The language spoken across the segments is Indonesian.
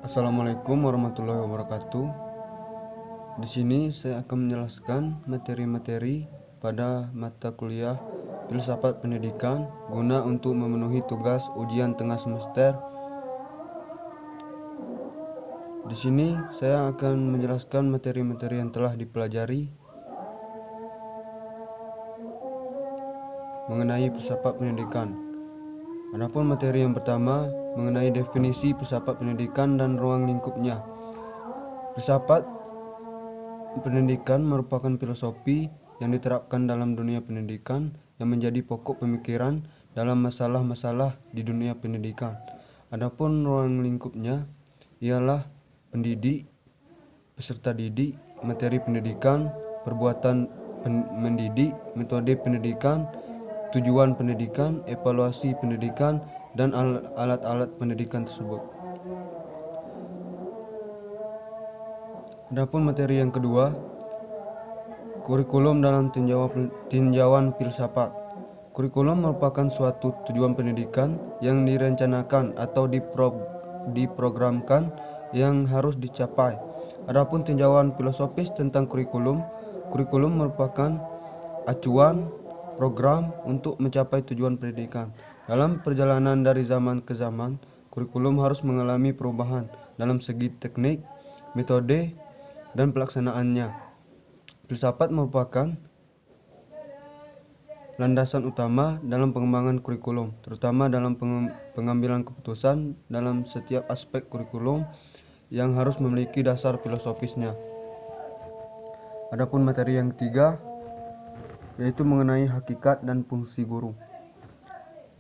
Assalamualaikum warahmatullahi wabarakatuh. Di sini saya akan menjelaskan materi-materi pada mata kuliah Filsafat Pendidikan guna untuk memenuhi tugas ujian tengah semester. Di sini saya akan menjelaskan materi-materi yang telah dipelajari mengenai filsafat pendidikan. Adapun materi yang pertama mengenai definisi filsafat pendidikan dan ruang lingkupnya. Filsafat pendidikan merupakan filosofi yang diterapkan dalam dunia pendidikan yang menjadi pokok pemikiran dalam masalah-masalah di dunia pendidikan. Adapun ruang lingkupnya ialah pendidik, peserta didik, materi pendidikan, perbuatan mendidik, metode pendidikan, tujuan pendidikan, evaluasi pendidikan, dan alat-alat pendidikan tersebut. Adapun materi yang kedua, kurikulum dalam tinjauan filsafat. Kurikulum merupakan suatu tujuan pendidikan yang direncanakan atau diprogramkan yang harus dicapai. Adapun tinjauan filosofis tentang kurikulum merupakan acuan program untuk mencapai tujuan pendidikan. Dalam perjalanan dari zaman ke zaman, kurikulum harus mengalami perubahan dalam segi teknik, metode, dan pelaksanaannya. Filsafat merupakan landasan utama dalam pengembangan kurikulum, terutama dalam pengambilan keputusan dalam setiap aspek kurikulum yang harus memiliki dasar filosofisnya. Adapun materi yang ketiga yaitu mengenai hakikat dan fungsi guru.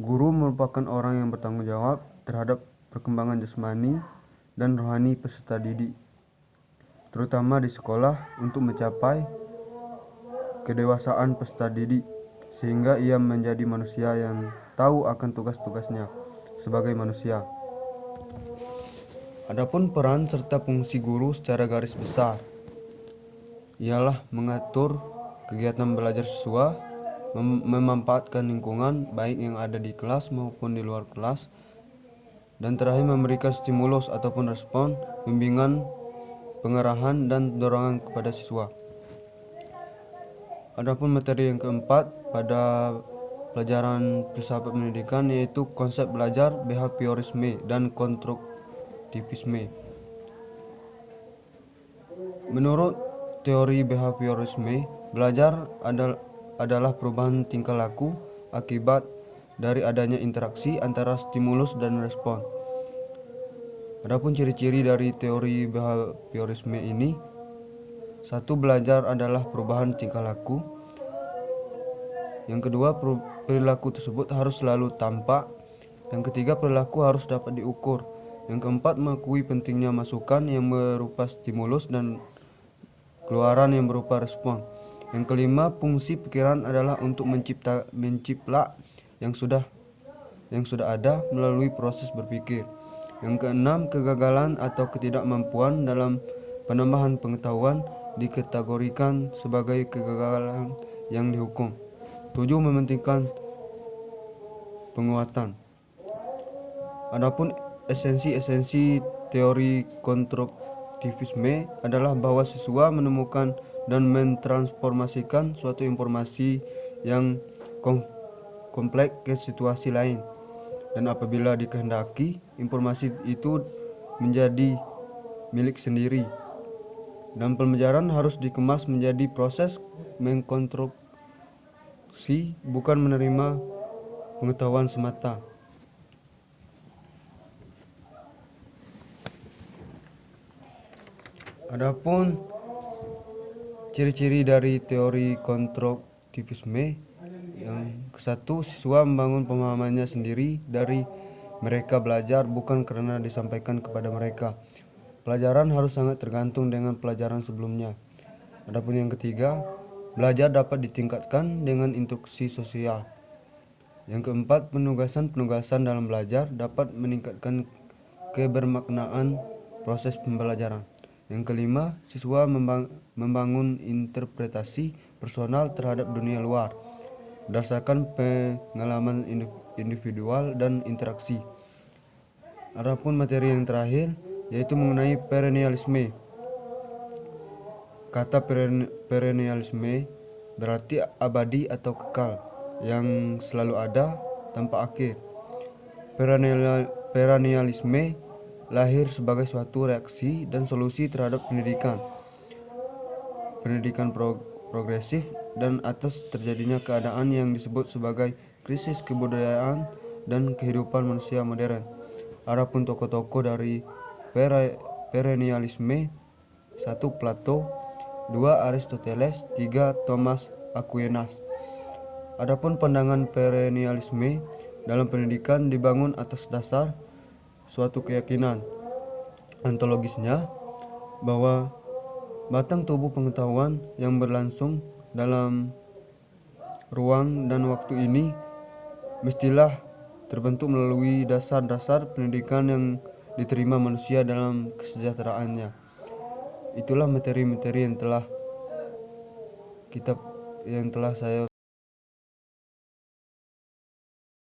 Guru merupakan orang yang bertanggung jawab terhadap perkembangan jasmani dan rohani peserta didik, terutama di sekolah untuk mencapai kedewasaan peserta didik, sehingga ia menjadi manusia yang tahu akan tugas-tugasnya sebagai manusia. Adapun peran serta fungsi guru secara garis besar ialah mengatur kegiatan belajar siswa, memanfaatkan lingkungan baik yang ada di kelas maupun di luar kelas, dan terakhir memberikan stimulus ataupun respon, bimbingan, pengarahan, dan dorongan kepada siswa. Adapun materi yang keempat pada pelajaran filsafat pendidikan yaitu konsep belajar, behaviorisme, dan konstruktivisme. Menurut teori behaviorisme, belajar adalah perubahan tingkah laku akibat dari adanya interaksi antara stimulus dan respon. Adapun ciri-ciri dari teori behaviorisme ini: 1. Belajar adalah perubahan tingkah laku. Yang kedua, perilaku tersebut harus selalu tampak. Yang ketiga, perilaku harus dapat diukur. Yang keempat, mengakui pentingnya masukan yang berupa stimulus dan keluaran yang berupa respon. Yang kelima, fungsi pikiran adalah untuk menciplak yang sudah ada melalui proses berpikir. Yang keenam, kegagalan atau ketidakmampuan dalam penambahan pengetahuan dikategorikan sebagai kegagalan yang dihukum. 7. Mementingkan penguatan. Adapun esensi teori konstruktivisme adalah bahwa siswa menemukan dan mentransformasikan suatu informasi yang kompleks ke situasi lain, dan apabila dikehendaki, informasi itu menjadi milik sendiri. Dan pembelajaran harus dikemas menjadi proses mengkonstruksi, bukan menerima pengetahuan semata. Adapun ciri-ciri dari teori konstruktivisme: yang ke-1, siswa membangun pemahamannya sendiri dari mereka belajar, bukan karena disampaikan kepada mereka. Pelajaran harus sangat tergantung dengan pelajaran sebelumnya. Adapun yang ketiga, belajar dapat ditingkatkan dengan instruksi sosial. Yang keempat, penugasan dalam belajar dapat meningkatkan kebermaknaan proses pembelajaran. Yang kelima, siswa membangun interpretasi personal terhadap dunia luar berdasarkan pengalaman individual dan interaksi. Adapun materi yang terakhir yaitu mengenai perennialisme. Kata perennialisme berarti abadi atau kekal, yang selalu ada tanpa akhir. Perennialisme lahir sebagai suatu reaksi dan solusi terhadap pendidikan progresif dan atas terjadinya keadaan yang disebut sebagai krisis kebudayaan dan kehidupan manusia modern. Adapun tokoh-tokoh dari perennialisme: 1. Plato, 2. Aristoteles, 3. Thomas Aquinas. Adapun pandangan perennialisme dalam pendidikan dibangun atas dasar suatu keyakinan ontologisnya bahwa batang tubuh pengetahuan yang berlangsung dalam ruang dan waktu ini mestilah terbentuk melalui dasar-dasar pendidikan yang diterima manusia dalam kesejahteraannya. Itulah materi-materi yang telah saya